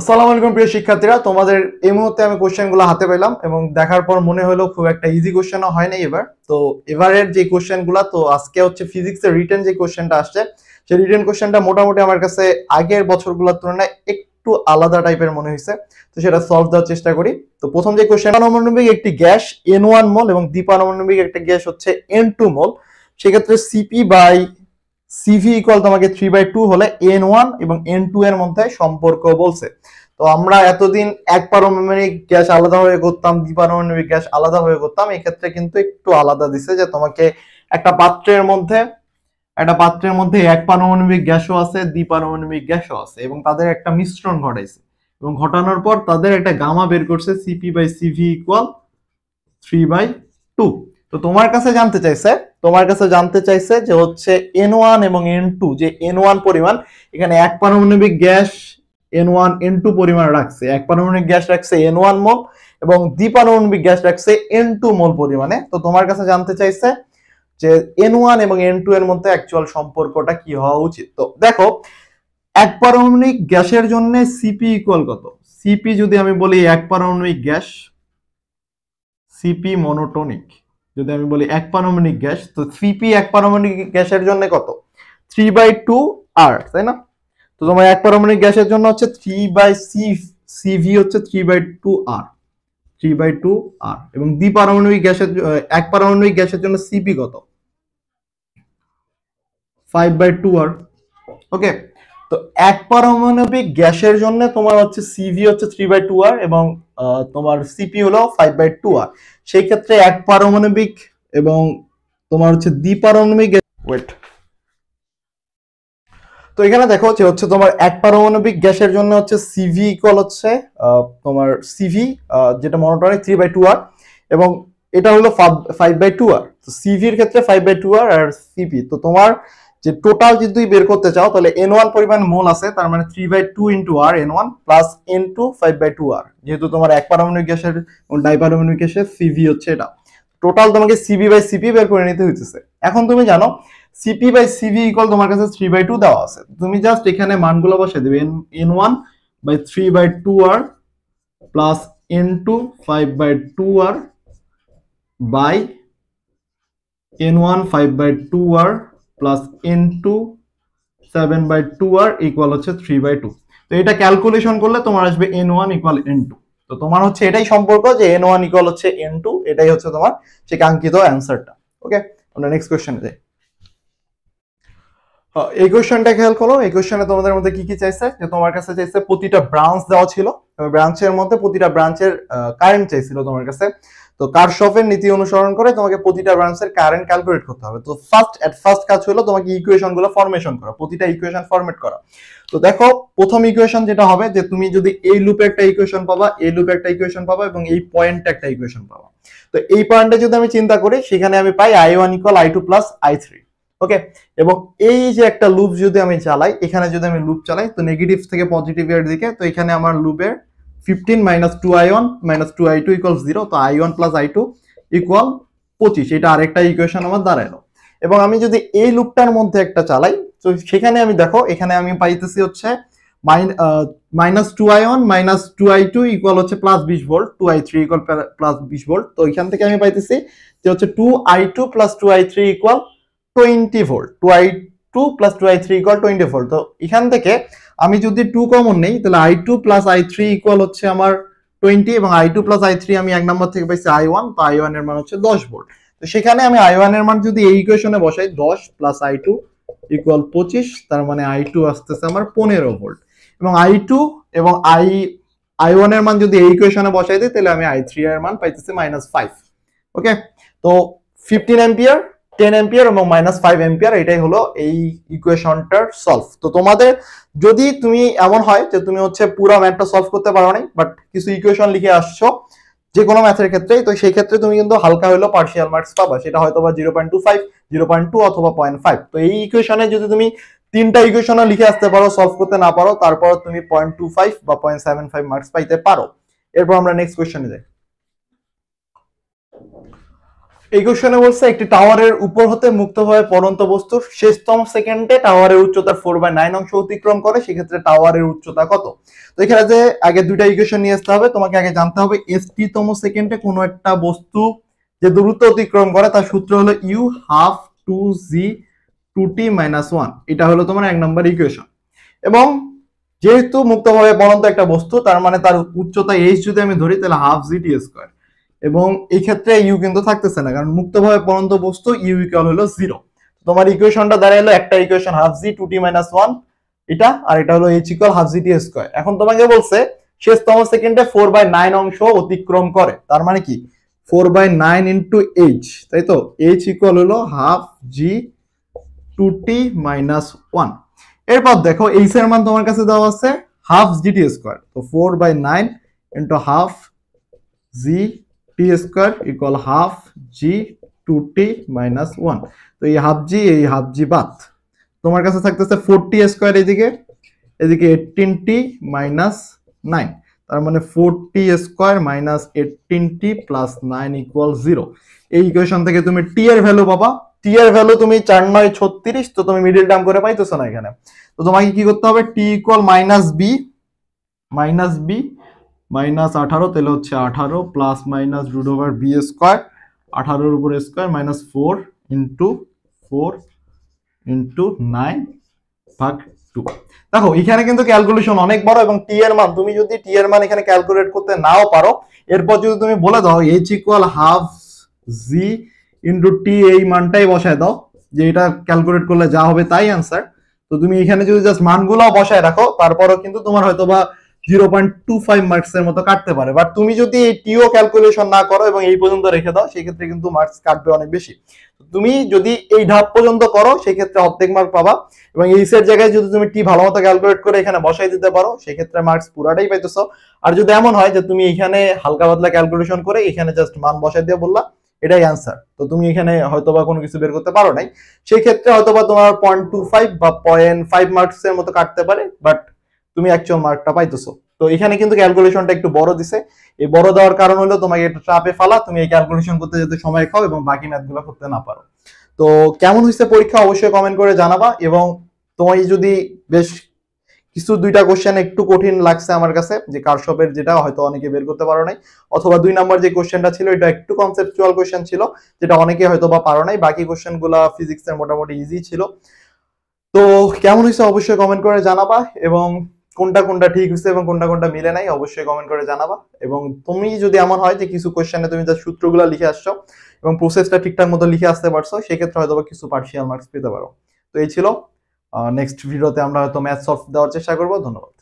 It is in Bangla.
আসসালামু আলাইকুম প্রিয় শিক্ষার্থীরা, তোমাদের এই মুহূর্তে আমি কোশ্চেনগুলো হাতে পেলাম এবং দেখার পর মনে হলো খুব একটা ইজি কোশ্চেনও হয় না এবার। তো এবারের যে কোশ্চেনগুলো, তো আজকে হচ্ছে ফিজিক্সের রিটেন যে কোশ্চেনটা আসছে, সেই রিটেন কোশ্চেনটা মোটামুটি আমার কাছে আগের বছরগুলোর তুলনায় একটু আলাদা টাইপের মনে হয়েছে। তো সেটা সলভ দেওয়ার চেষ্টা করি। তো প্রথম যে কোশ্চেন, পারমাণবিক একটি গ্যাস N1 মোল এবং দ্বিপারমাণবিক একটা গ্যাস হচ্ছে N2 মোল, সেক্ষেত্রে সিপি বাই সিভি ইকুয়াল তোমাকে 3/2 হলে N1 এবং N2 এর মধ্যে সম্পর্ক বলছে। তো আমরা এতদিন এক পারমাণবিক গ্যাস আলাদা হয়ে করতাম, দ্বিপারমাণবিক গ্যাস আলাদা হয়ে করতাম, এই ক্ষেত্রে কিন্তু একটু আলাদা দিছে যে তোমাকে একটা পাত্রের মধ্যে এক পারমাণবিক গ্যাসও আছে, দ্বিপারমাণবিক গ্যাসও আছে এবং তাদের একটা মিশ্রণ ঘটাইছে এবং ঘটানোর পর তাদের একটা গামা বের করছে, সিপি বাই সিভি ইকুয়াল 3/2। তো তোমার কাছে জানতে চাইছে যে হচ্ছে N1 এবং N2, যে N1 পরিমাণ, এখানে এক পারমাণবিক গ্যাস N1 N2 পরিমাণ রাখছে, এক পারমাণবিক গ্যাস রাখছে N1 মোল এবং দ্বিপারমাণবিক গ্যাস রাখছে N2 মোল পরিমাণে। তো তোমার কাছে জানতে চাইছে যে N1 এবং N2 এর মধ্যে অ্যাকচুয়াল সম্পর্কটা কি হওয়া উচিত। তো দেখো, এক পারমাণবিক গ্যাসের জন্য সিপি ইকুয়াল কত? সিপি যদি আমি বলি এক পারমাণবিক গ্যাস, সিপি মনোটনিক, যদি আমি বলি এক পারমাণবিক গ্যাস, তো সিপি এক পারমাণবিক গ্যাসের জন্য কত? 3/2 R, তাই না? তো তোমার এক পারমাণবিক গ্যাসের জন্য হচ্ছে 3/CV হচ্ছে 3/2R, 3/2R। এবং দ্বিপারমাণবিক গ্যাসের এক পারমাণবিক গ্যাসের জন্য সিপি কত? 5/2R। ওকে, তো এক পারমাণবিক গ্যাসের জন্য তোমার হচ্ছে সিভি হচ্ছে 3/2R এবং তোমার সিপি হলো 5/2R। সেই ক্ষেত্রে এক পারমাণবিক এবং তোমার হচ্ছে দ্বিপারমাণবিক ওয়েট। তো এখানে দেখো যে হচ্ছে তোমার এক পারমাণবিক গ্যাসের জন্য হচ্ছে সিভি ইকুয়াল হচ্ছে তোমার সিভি, যেটা মনোটনিক, 3/2R এবং এটা হলো 5/2R। তো সিভির ক্ষেত্রে 5/2R আর সিপি, তো তোমার যে টোটাল যদি তুমি বের করতে চাও তাহলে N1 পরিমাণ মোল আছে, তার মানে 3/2 into R N1 plus N2 5/2R, যেহেতু তোমার এক পারমাণবিক গ্যাসের ডাইপারমাণবিক গ্যাসের সিভি হচ্ছে এটা। টোটাল তোমাকে সিবি বাই সিপি বের করে নিতে হইতেছে। এখন তুমি জানো সিপি বাই সিভি ইকুয়াল তোমার কাছে 3/2 দেওয়া আছে, তুমি জাস্ট এখানে মানগুলো বসিয়ে দেবে, N1 by 3/2R plus N2 5/2R by N1 5/2R plus N2 7/2R equal হচ্ছে 3/2। তো এটা ক্যালকুলেশন করলে তোমার আসবে N1 ইকুয়াল N2। তো তোমার হচ্ছে এটাই সম্পর্ক যে N1 ইকুয়াল হচ্ছে N2, এটাই হচ্ছে তোমার সেই কাঙ্ক্ষিত অ্যান্সারটা। ওকে, আমরা নেক্সট কোশ্চেনে যাই। এই কোশ্চেনটা খেয়াল করো, এই কোশ্চেনে তোমাদের মধ্যে কি কি চাইছে, যে তোমার কাছে চাইছে প্রতিটা ব্রাঞ্চ দেওয়া ছিল, ব্রাঞ্চের মধ্যে প্রতিটা ব্রাঞ্চের কারেন্ট চাইছিল তোমার কাছে। তো কারশফের নীতি অনুসরণ করে তোমাকে প্রতিটা ব্রাঞ্চের কারেন্ট ক্যালকুলেট করতে হবে। তো ফার্স্ট কাজ হলো তোমাকে ইকুয়েশনগুলো ফরমেশন করা, প্রতিটা ইকুয়েশন ফরমেট করা। তো দেখো, প্রথম ইকুয়েশন যেটা হবে, যে তুমি যদি এই লুপে একটা ইকুয়েশন পাবা, এই লুপে একটা ইকুয়েশন পাবা এবং এই পয়েন্টে একটা ইকুয়েশন পাবা। তো এই পয়েন্টে যদি আমি চিন্তা করি, সেখানে আমি পাই I1 equal I2 plus I3। ওকে, এবং এই যে একটা লুপ যদি আমি চালাই, এখানে যদি আমি লুপ চালাই, তো নেগেটিভ থেকে পজিটিভের দিকে, তো এখানে আমার লুপের 15 minus 2I1 minus 2I2 equal 0, তো I1 প্লাস I2 ইকুয়াল 25, এটা আরেকটা ইকুয়েশন আমার দাঁড়ালো। এবং আমি যদি এই লুপটার মধ্যে একটা চালাই, তো সেখানে আমি দেখো, এখানে আমি পাইতেছি হচ্ছে minus 2I1 minus 2I2 equal হচ্ছে plus 20 volt, 2I3 equal plus 20 volt. তো এখান থেকে আমি পাইতেছি যে হচ্ছে 2I2 plus 2I3 equal 20 volt, 2I2 plus 2I3 equal 20 volt. তো এখান থেকে আমি যদি 2 কমন নেই, তাহলে I2 প্লাস I3 ইকুয়াল হচ্ছে আমার 20 এবং I2 প্লাস I3 আমি এক নম্বর থেকে পাইছি I1, তো I1 এর মান হচ্ছে 10 ভোল্ট। তো সেখানে আমি I1 এর মান যদি এই ইকুয়েশনে বসাই, 10 প্লাস I2 ইকুয়াল 25, তার মানে I2 আসতেছে আমার 15 ভোল্ট। এবং I2 এবং I1 এর মান যদি এই ইকুয়েশনে বসাই দিই, তাহলে আমি I3 এর মান পাইতেছি -5। ওকে, তো 15 অ্যাম্পিয়ার, 10 অ্যাম্পিয়ার এবং -5 অ্যাম্পিয়ার, এটাই হলো এই ইকুয়েশনটার সলভ। তো তোমাদের যদি তুমি এমন হয় যে তুমি হচ্ছে পুরো ম্যাথটা সলভ করতে পারো নাই, বাট কিছু ইকুয়েশন লিখে আসছো যে কোনো ম্যাথের ক্ষেত্রে, তো সেই ক্ষেত্রে তুমি কিন্তু হালকা হলেও পার্শিয়াল মার্কস পাবা, সেটা হয়তো বা 0.25, 0.2 অথবা 0.5। তো এই ইকুয়েশনে যদি তুমি তিনটা ইকুয়েশনও লিখে আসতে পারো, সলভ করতে না পারো, তারপর তুমি 0.25 বা 0.75 মার্কস পাইতে পারো। এরপর আমরা নেক্সট কোশ্চেনে যাই। এই কোশ্চেনে বলছে একটি টাওয়ারের উপর হতে মুক্তভাবে পড়ন্ত বস্তুর শেষতম সেকেন্ডে টাওয়ারের উচ্চতার 4/9 অংশ অতিক্রম করে, সেক্ষেত্রে টাওয়ারের উচ্চতা কত? তো এখানে যে আগে দুইটা ইকুয়েশন নিয়ে আসতে হবে, তোমাকে আগে জানতে হবে st তম সেকেন্ডে কোনো একটা বস্তু যে দূরত্ব অতিক্রম করে তার সূত্র হলো u half 2g 2t minus 1। এটা হলো তোমার 1 নম্বর ইকুয়েশন। এবং যেহেতু মুক্তভাবে পড়ন্ত একটা বস্তু, তার মানে তার উচ্চতা h যদি আমি ধরি তাহলে হাফ gt স্কয়ার, এবং এই ক্ষেত্রে ইউ কিন্তু থাকতেছে না, কারণ মুক্তভাবে পড়ন্ত বস্তু ইউ ইকুয়াল হলো 0। তোমার ইকুয়েশনটা দাঁড়ালো একটা ইকুয়েশন হাফ জি 2t মাইনাস 1 এটা, আর এটা হলো h ইকুয়াল হাফ জি টি স্কয়ার। এখন তোমাকে বলছে শেষতম সেকেন্ডে 4/9 অংশ অতিক্রম করে, তার মানে কি 4/9 ইনটু h, তাই তো h ইকুয়াল হলো হাফ জি 2t মাইনাস 1। এরপর দেখো h এর মান তোমার কাছে দেওয়া আছে হাফ জিটি স্কয়ার, তো 4/9 ইনটু হাফ জি টি স্কয়ার ইকুয়াল হাফ জি 2t মাইনাস 1। তো এই হাফ জি বাদ, তোমার কাছে থাকতেছে 4t স্কয়ার, এদিকে 18t মাইনাস 9, তার মানে 4t square minus 18t plus 9 equal 0। এই ইকুয়েশন থেকে তুমি t এর ভ্যালু পাবা। t এর ভ্যালু তুমি 4 9 36, তো তুমি মিডল টার্ম করে পাইতেছো না এখানে। তো তোমাকে কি করতে হবে, t equal minus b minus 18, তাহলে হচ্ছে 18 plus minus root over B square, 18 এর উপর স্কয়ার মাইনাস 4 ইনটু 9 ভাগ 2। দেখো এখানে কিন্তু ক্যালকুলেশন অনেক বড়, এবং টি এর মান তুমি যদি টি এর মান এখানে ক্যালকুলেট করতে নাও পারো, এরপর যদি তুমি বলে দাও h ইকুয়াল হাফ জি ইনটু টি, এই মানটাই বসায় দাও, যে এটা ক্যালকুলেট করলে যা হবে তাই অ্যান্সার। তো তুমি এখানে যদি জাস্ট মানগুলো বসায় রাখো, তারপরও কিন্তু তোমার হয়তো বা 0.25 মার্কস এর মতো কাটতে পারে। বাট তুমি যদি এই টিও ক্যালকুলেশন না করো এবং এই পর্যন্ত রেখে দাও, সেক্ষেত্রে কিন্তু মার্কস কাটবে অনেক বেশি। তুমি যদি এই ধাপ পর্যন্ত করো, সেক্ষেত্রে অর্ধেক মার্ক পাবা, এবং এই এর জায়গায় যদি তুমি টি ভালো মতো ক্যালকুলেট করে এখানে বসাই দিতে পারো, সেক্ষেত্রে মার্কস পুরাটাই পাইতেছো। আর যদি এমন হয় যে তুমি এখানে হালকা পাতলা ক্যালকুলেশন করে এখানে জাস্ট মান বসাই দিয়ে বললা এটাই অ্যান্সার, তো তুমি এখানে হয়তোবা কোনো কিছু বের করতে পারো নাই, সেই ক্ষেত্রে হয়তোবা তোমার 0.25 বা 0.5 মার্কস এর মতো কাটতে পারে, বাট তুমি অ্যাকচুয়াল মার্কটা পাইতেছো। তো এখানে কিন্তু ক্যালকুলেশনটা একটু বড় দিছে। এই বড় দেওয়ার কারণ হলো তোমাকে একটু চাপে ফালা, তুমি এই ক্যালকুলেশন করতে যেতে সময় খাও এবং বাকি ম্যাথগুলো করতে না পারো। তো কেমন হয়েছে পরীক্ষা অবশ্যই কমেন্ট করে জানাবা, এবং তোমার যদি বেশ কিছু দুইটা কোশ্চেন একটু কঠিন লাগছে আমার কাছে, যে কারশফের, যেটা হয়তো অনেকে বের করতে পারো নাই, অথবা 2 নাম্বার যে কোশ্চেনটা ছিল এটা একটু কনসেপচুয়াল কোশ্চেন ছিল, যেটা অনেকে হয়তো বা পারো নাই। বাকি কোশ্চেনগুলো ফিজিক্সের মোটামুটি ইজি ছিল। তো কেমন হয়েছে অবশ্যই কমেন্ট করে জানাবা, এবং কোনটা ঠিক হয়েছে এবং কোনটা মিলে নাই অবশ্যই কমেন্ট করে জানাবা। এবং তুমি যদি এমন হয় যে কিছু কোশ্চেনে তুমি যা সূত্রগুলো লিখে আসছো এবং প্রসেসটা ঠিকঠাক মতো লিখে আসতে পারছো, সেক্ষেত্রে হয়তো বা কিছু পার্শিয়াল মার্কস পেতে পারো। তো এই ছিল, নেক্সট ভিডিওতে আমরা হয়তো ম্যাথ সলভ দেওয়ার চেষ্টা করবো। ধন্যবাদ।